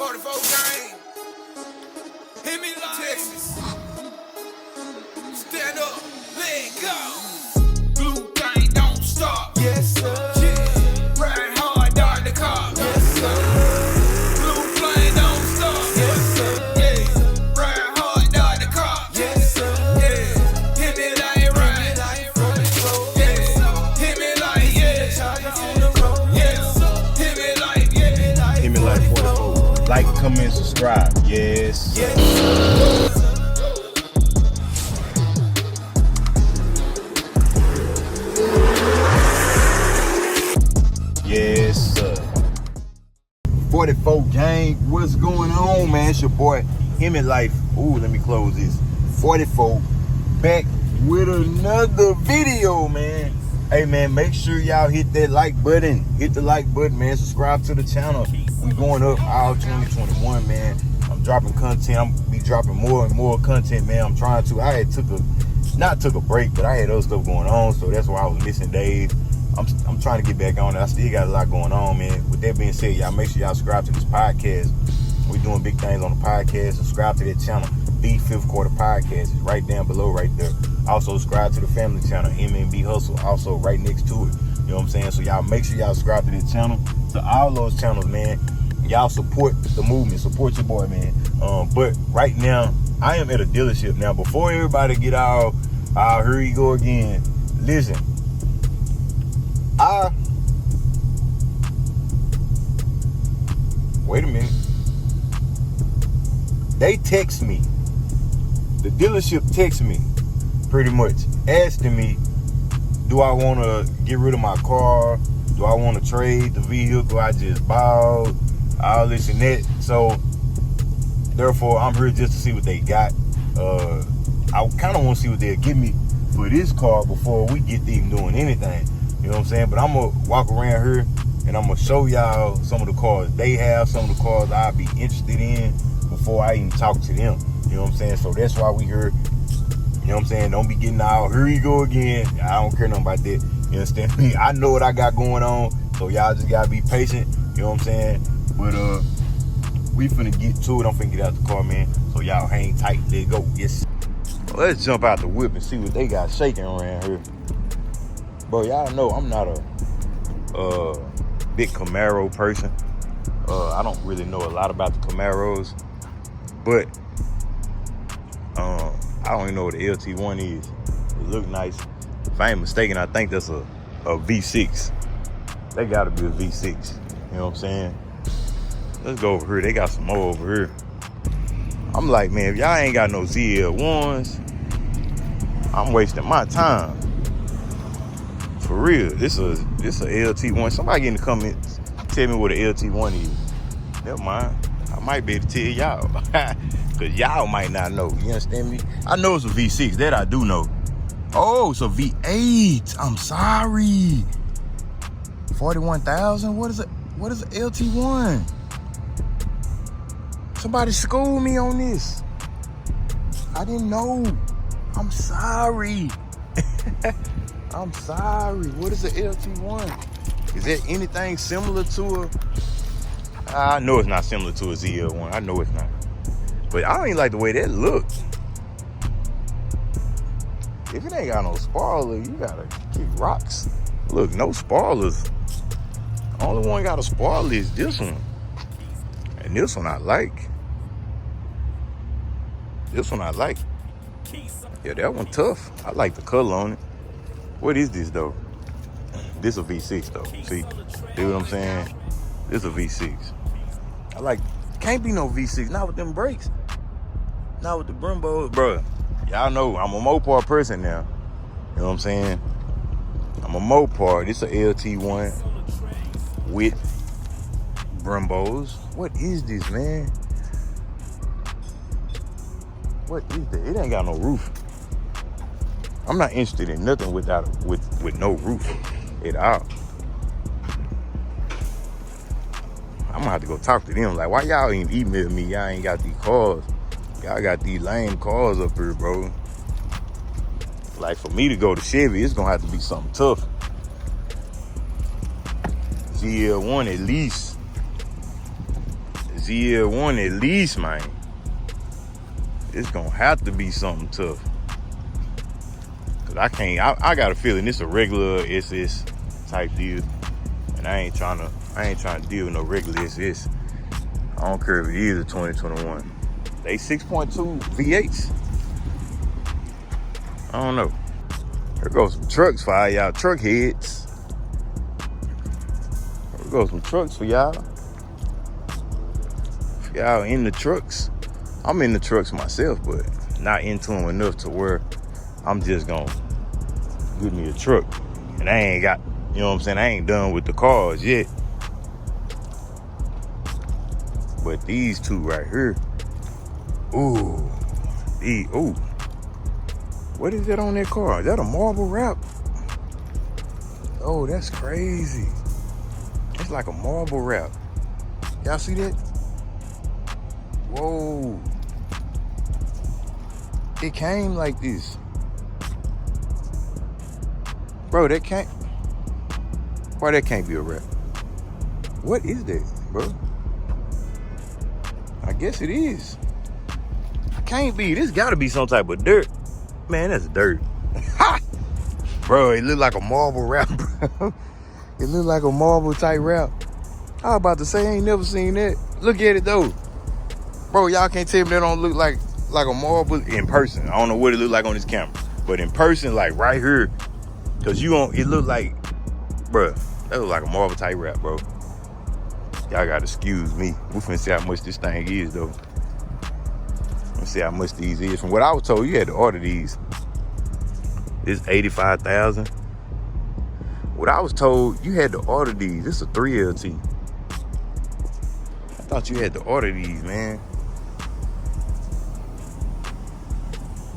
Life44 gang. Hemi Life44. Stand up, let go. Blue gang don't stop. Yes, sir. Yeah. Ride hard, dart the car. Yes, sir. Blue flame don't stop. Yes, sir. Yeah. Ride hard, dart the car. Yes, sir. Yeah. Hemi Life44. Yeah. Hemi Life, yeah. On the road. Yeah. Hemi Life, yeah. Hemi Life44. Like, comment, subscribe. Yes. Yes. Yes, sir. 44 gang, what's going on, man? It's your boy Hemi Life. Ooh, let me close this. 44 back with another video, man. Hey, man, make sure y'all hit that like button. Hit the like button, man. Subscribe to the channel. We going up all 2021, man. I'm dropping content. I'm be dropping more and more content, man. I'm trying to. I had took a break, but I had other stuff going on, so that's why I was missing days. I'm trying to get back on it. I still got a lot going on, man. With that being said, y'all make sure y'all subscribe to this podcast. We're doing big things on the podcast. Subscribe to that channel, The Fifth Quarter Podcast. It's right down below right there. Also, subscribe to the family channel, MNB Hustle, also right next to it. You know what I'm saying? So y'all make sure y'all subscribe to this channel, to all those channels, man. Y'all support the movement. Support your boy, man. But right now, I am at a dealership. Now, before everybody get all, here you go again. Listen. Wait a minute. They text me. The dealership text me, pretty much, asking me, do I want to get rid of my car? Do I want to trade the vehicle I just bought? All this and that. So, therefore, I'm here just to see what they got. I kind of want to see what they'll give me for this car before we get to even doing anything. You know what I'm saying? But I'm going to walk around here and I'm going to show y'all some of the cars they have, some of the cars I'll be interested in before I even talk to them. You know what I'm saying? So that's why we here. You know what I'm saying? Don't be getting out, here you go again. I don't care nothing about that. You understand me? I know what I got going on, so y'all just got to be patient. You know what I'm saying? But we finna get to it. I'm finna get out the car, man. So y'all hang tight. Let's go. Yes. Let's jump out the whip and see what they got shaking around here. Bro, y'all know I'm not a big Camaro person. I don't really know a lot about the Camaros, but I don't even know what the LT1 is. It look nice. If I ain't mistaken, I think that's a V6. They gotta be a V6. You know what I'm saying? Let's go over here. They got some more over here. I'm like, man, if y'all ain't got no ZL1s, I'm wasting my time. For real, this a LT1. Somebody get in the comments, tell me what an LT1 is. Never mind. I might be able to tell y'all. Because y'all might not know. You understand me? I know it's a V6. That I do know. Oh, it's a V8. I'm sorry. 41,000? What is it? What is an LT1? Somebody school me on this. I didn't know. I'm sorry. I'm sorry. What is an LT1? Is there anything similar to a... I know it's not similar to a ZL1. I know it's not. But I don't even like the way that looks. If it ain't got no spoiler, you gotta kick rocks. Look, no spoilers. Only one got a spoiler is this one. And this one I like. This one I like. Yeah, that one tough. I like the color on it. What is this though? This a V6 though. See what I'm saying? This a V6. I like, can't be no V6, not with them brakes. Not with the Brembos, bro. Y'all know I'm a Mopar person now. You know what I'm saying? I'm a Mopar. This a LT1 with Brembos. What is this, man? What is that? It ain't got no roof. I'm not interested in nothing with no roof at all. I'm gonna have to go talk to them. Like, why y'all ain't email me? Y'all ain't got these cars. Y'all got these lame cars up here, bro. Like, for me to go to Chevy, it's gonna have to be something tough. ZL1 at least. ZL1 at least, man. It's gonna have to be something tough. Cause I got a feeling it's a regular SS type deal. And I ain't trying to deal with no regular SS. I don't care if it is a 2021. They 6.2 V8s. I don't know. Here goes some trucks for all y'all truck heads. Here goes some trucks for y'all. For y'all in the trucks. I'm in the trucks myself, but not into them enough to where I'm just gonna get me a truck. And I ain't got, you know what I'm saying? I ain't done with the cars yet. But these two right here, ooh. What is that on that car? Is that a marble wrap? Oh, that's crazy. It's like a marble wrap. Y'all see that? Whoa. It came like this. Bro, that can't. Why that can't be a wrap? What is that, bro? I guess it is. Can't be. This gotta be some type of dirt. Man, that's dirt. Ha! Bro, it look like a marble wrap, bro. It look like a marble type wrap. I was about to say, I ain't never seen that. Look at it though. Bro, y'all can't tell me that don't look like a marble in person. I don't know what it look like on this camera. But in person, like right here, cause it look like, bro, that look like a marble type wrap, bro. Y'all gotta excuse me. We finna see how much this thing is though. Let's see how much these is. From what I was told, you had to order these. This $85,000. What I was told, you had to order these. This is a 3LT. I thought you had to order these, man.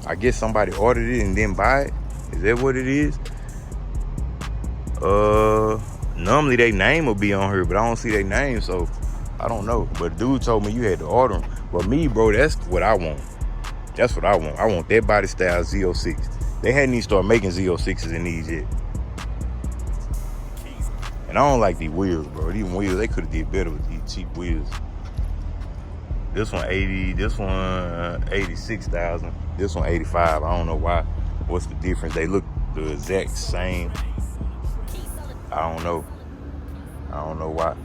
I guess somebody ordered it and didn't buy it. Is that what it is? Normally their name will be on here, but I don't see their name, so I don't know. But dude told me you had to order them. But me, bro, that's what I want. That's what I want. I want that body style Z06. They hadn't even started making Z06s in these yet. And I don't like these wheels, bro. These wheels, they could have did better with these cheap wheels. This one 80, this one 86,000. This one 85. I don't know why. What's the difference? They look the exact same. I don't know. I don't know why.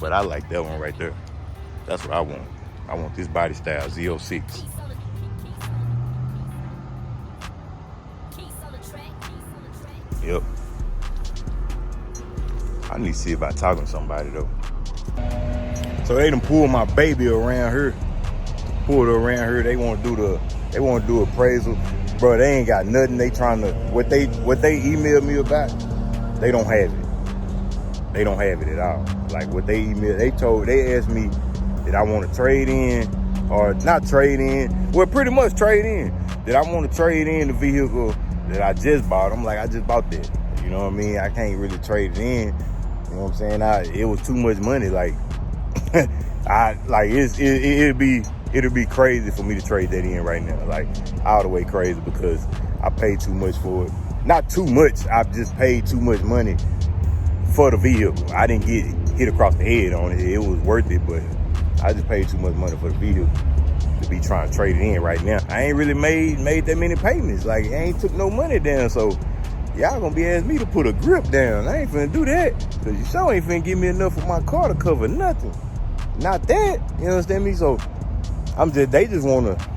But I like that one right there. That's what I want. I want this body style Z06. Yep. I need to see if I talking to somebody though. So they done pulled my baby around here. Pulled her around here. They want to do appraisal. Bro, they ain't got nothing. They trying to what they emailed me about. They don't have it. They don't have it at all. Like what they emailed, they asked me that I want to trade in or not trade in. Well, pretty much trade in. That I want to trade in the vehicle that I just bought. I'm like, I just bought that. You know what I mean? I can't really trade it in. You know what I'm saying? It was too much money. Like, it'll be crazy for me to trade that in right now. Like, all the way crazy because I paid too much for it. Not too much. I just paid too much money for the vehicle. I didn't get hit across the head on it. It was worth it, but I just paid too much money for the vehicle to be trying to trade it in right now. I ain't really made that many payments. Like, I ain't took no money down, so y'all gonna be asking me to put a grip down. I ain't finna do that, cause you sure ain't finna give me enough for my car to cover nothing. Not that, you understand me? So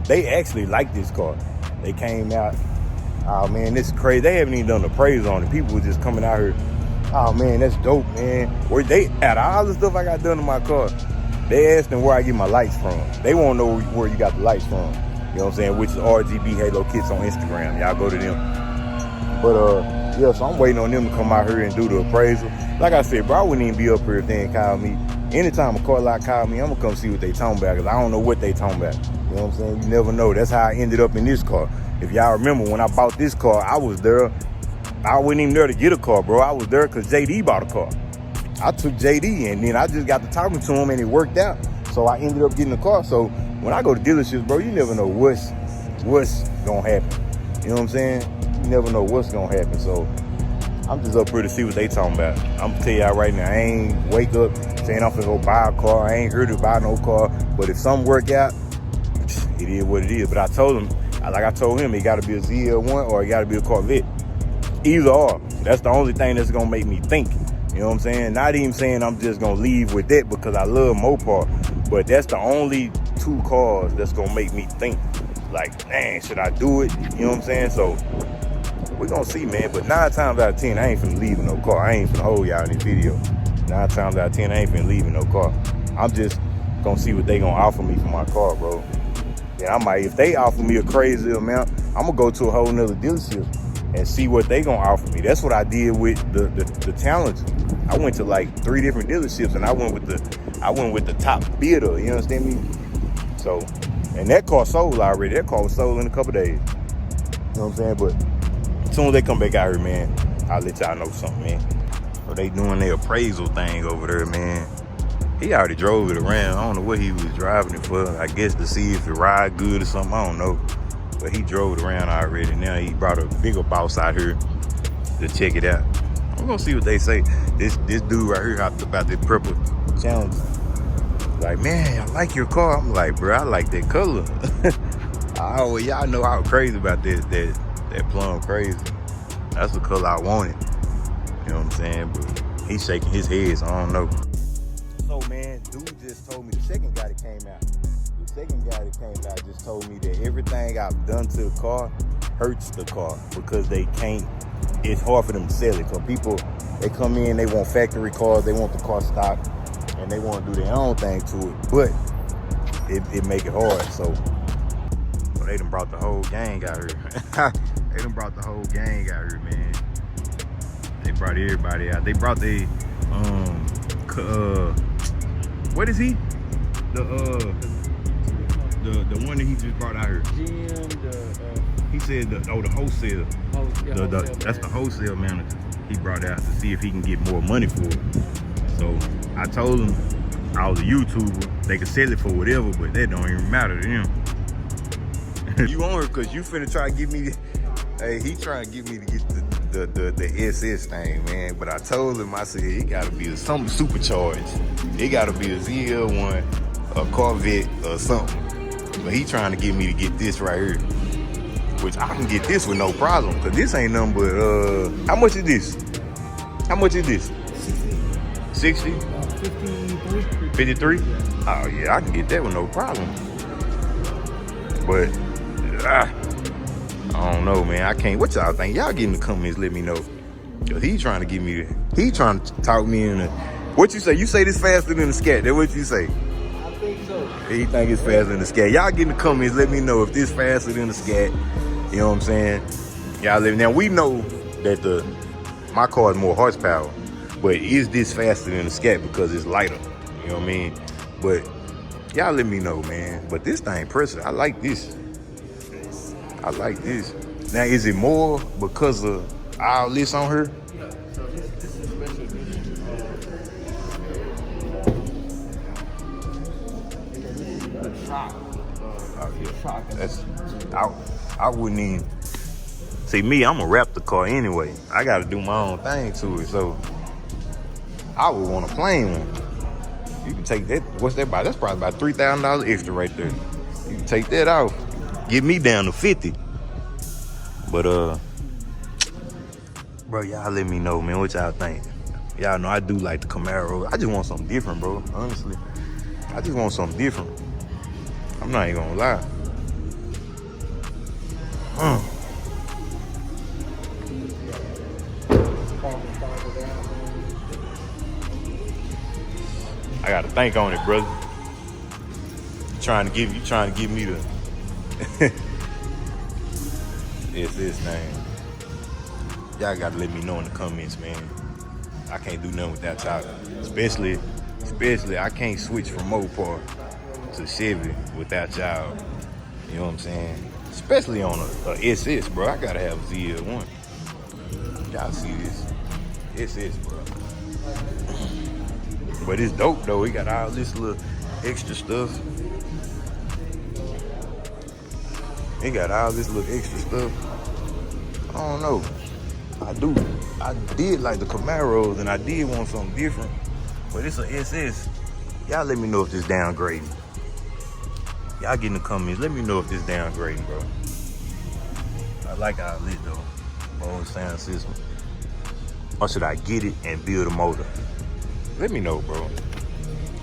they actually like this car. They came out, oh man, this is crazy. They haven't even done the appraisal on it. People were just coming out here, oh man, that's dope, man. Where they, out of all the stuff I got done to my car, they asked them where I get my lights from. They want to know where you got the lights from. You know what I'm saying? Which is RGB Halo Kits on Instagram. Y'all go to them. But yeah, so I'm waiting on them to come out here and do the appraisal. Like I said, bro, I wouldn't even be up here if they didn't call me. Anytime a car lot call me, I'm gonna come see what they talking about, because I don't know what they talking about. You know what I'm saying? You never know. That's how I ended up in this car. If y'all remember, when I bought this car, I was there. I wasn't even there to get a car, bro. I was there because JD bought a car. I took JD, and then I just got to talking to him, and it worked out. So I ended up getting a car. So when I go to dealerships, bro, you never know what's gonna happen. You know what I'm saying? You never know what's gonna happen. So I'm just up here to see what they talking about. I'm gonna tell y'all right now, I ain't wake up saying I'm finna go buy a car. I ain't here to buy no car. But if something work out, it is what it is. But I told him, like I told him, it gotta be a ZL1 or it gotta be a Corvette. Either or. That's the only thing that's gonna make me think. You know what I'm saying? Not even saying I'm just gonna leave with that because I love Mopar. But that's the only two cars that's gonna make me think, like, man, should I do it? You know what I'm saying? So we're gonna see, man. But 9 times out of 10, I ain't finna leave in no car. I ain't finna hold y'all in this video. 9 times out of 10, I ain't finna leave in no car. I'm just gonna see what they gonna offer me for my car, bro. Yeah, I might, if they offer me a crazy amount, I'm gonna go to a whole nother dealership and see what they gonna offer me. That's what I did with the Challenger. I went to like 3 different dealerships and I went with the top bidder, you understand me? So, and that car sold already. That car was sold in a couple days. You know what I'm saying? But as soon as they come back out here, man, I'll let y'all know something, man. So they doing their appraisal thing over there, man. He already drove it around. I don't know what he was driving it for. I guess to see if it ride good or something. I don't know. But he drove it around already. Now he brought a bigger boss out here to check it out. I'm gonna see what they say. This dude right here hopped about this purple Challenger. Like, man, I like your car. I'm like, bro, I like that color. Oh, y'all know how crazy about that plum crazy. That's the color I wanted. You know what I'm saying? But he's shaking his head, so I don't know. So, man, dude just told me, the second guy that came out, just told me that everything I've done to the car hurts the car because they can't, it's hard for them to sell it. So people, they come in, they want factory cars, they want the car stock, and they want to do their own thing to it, but it make it hard. So they done brought the whole gang out here. They done brought the whole gang out here, man. They brought everybody out. They brought the what is he? The one that he just brought out here. He said the wholesale. That's the wholesale manager he brought out to see if he can get more money for it. So I told him I was a YouTuber, they could sell it for whatever, but that don't even matter to them. You on her because you finna try to give me, hey, he trying to get me to get the SS thing, man. But I told him, I said, it gotta be something supercharged. It gotta be a ZL1, a Corvette, or something. But he trying to get me to get this right here, which I can get this with no problem, because this ain't nothing but, how much is this? How much is this? 60? 53? Oh yeah, I can get that with no problem. But I don't know, man. I can't. What y'all think? Y'all get in the comments, let me know. Cause he trying to get me. He trying to talk me in. What you say? You say this faster than the scat? That's what you say? I think so. He think it's faster than the scat. Y'all get in the comments, let me know if this faster than the scat. You know what I'm saying? Y'all let me. Now we know that my car is more horsepower, but is this faster than the scat because it's lighter? You know what I mean? But y'all let me know, man. But this thing impressive. I like this. I like this. Now, is it more because of all this on her? Yeah, so this is a special edition. The shock. Shock. That's, I wouldn't even. See, me, I'm a Raptor car anyway. I got to do my own thing to it, so I would want a plain one. You can take that. What's that about? That's probably about $3,000 extra right there. You can take that off. Get me down to 50. But bro, y'all let me know, man, what y'all think. Y'all know I do like the Camaro. I just want something different, bro. Honestly, I just want something different. I'm not even gonna lie. I gotta think on it, brother. You trying to give me the it's this thing. Y'all gotta let me know in the comments, man. I can't do nothing without y'all. Especially I can't switch from Mopar to Chevy without y'all. You know what I'm saying? Especially on a SS, bro. I gotta have a ZL1. Y'all see this? SS, bro. But it's dope though. He got all this little extra stuff. He got all this little extra stuff. I don't know. I did like the Camaros, and I did want something different, but it's a SS. Y'all let me know if this downgrading. Y'all get in the comments, let me know if this downgrading, bro. I like how it lit though, Bose sound system. Or should I get it and build a motor? Let me know, bro.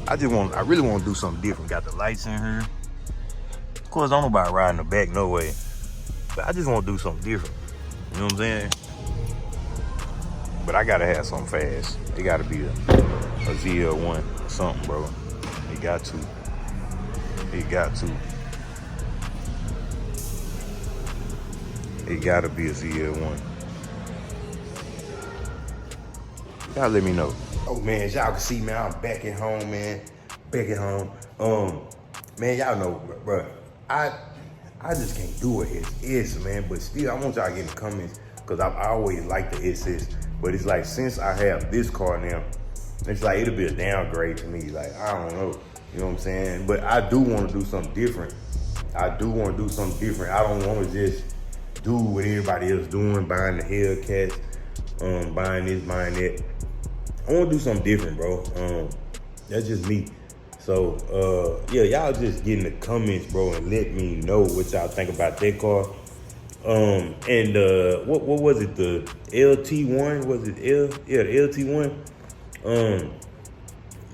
I really want to do something different. Got the lights in here. Of course, I don't know about riding the back, no way. But I just want to do something different. You know what I'm saying? But I gotta have something fast. It gotta be a ZL1 something, bro. It got to. It got to. It gotta be a ZL1. Y'all let me know. Oh man, as y'all can see, man, I'm back at home, man. Back at home. Man, y'all know, bro. I just can't do it. It's man, but still, I want y'all to get in the comments because I always like the SS. But it's like since I have this car now, it's like it'll be a downgrade to me. Like I don't know, you know what I'm saying? But I do want to do something different. I don't want to just do what everybody else doing, buying the Hellcats, buying this, buying that. I want to do something different, bro. That's just me. So, yeah, y'all just get in the comments, bro, and let me know what y'all think about that car. And what was it? The LT1? Was it the LT1?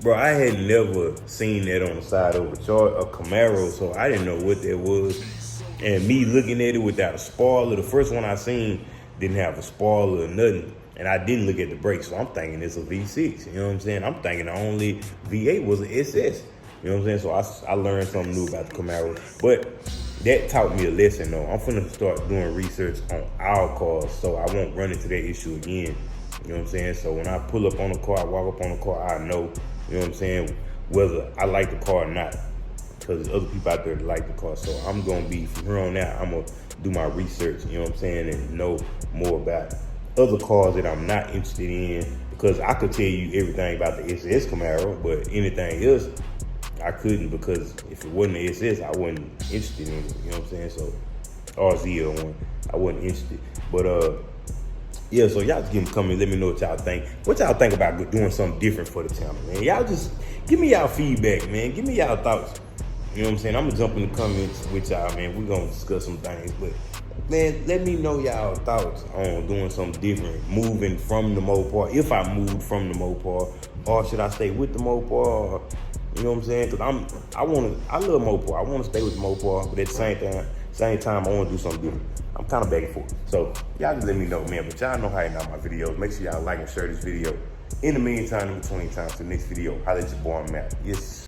Bro, I had never seen that on the side of a Camaro, so I didn't know what that was. And me looking at it without a spoiler, the first one I seen didn't have a spoiler or nothing. And I didn't look at the brakes, so I'm thinking it's a V6. You know what I'm saying? I'm thinking the only V8 was an SS. You know what I'm saying? So I learned something new about the Camaro. But that taught me a lesson, though. I'm finna start doing research on our cars, so I won't run into that issue again. You know what I'm saying? So when I pull up on a car, I walk up on a car, I know, you know what I'm saying, whether I like the car or not. Because there's other people out there that like the car. So I'm gonna be, from here on out, I'm gonna do my research, you know what I'm saying, and know more about other cars that I'm not interested in, because I could tell you everything about the SS Camaro, but anything else I couldn't, because if it wasn't the SS, I wasn't interested in it, you know what I'm saying? So, or ZL1, I wasn't interested. But yeah, so y'all just get in the comments, let me know what y'all think. What y'all think about doing something different for the channel, man? Y'all just give me y'all feedback, man. Give me y'all thoughts. You know what I'm saying? I'm gonna jump in the comments with y'all, man. We're gonna discuss some things, but man, let me know y'all thoughts on doing something different, moving from the Mopar, if I moved from the Mopar, or should I stay with the Mopar, or, you know what I'm saying? Because I love Mopar. I want to stay with the Mopar, but at the same time, I want to do something different. I'm kind of back and forth. So y'all just let me know, man. But y'all know how you know my videos. Make sure y'all like and share this video. In the meantime, in between times, to the next video, holla at your boy, Matt. Yes.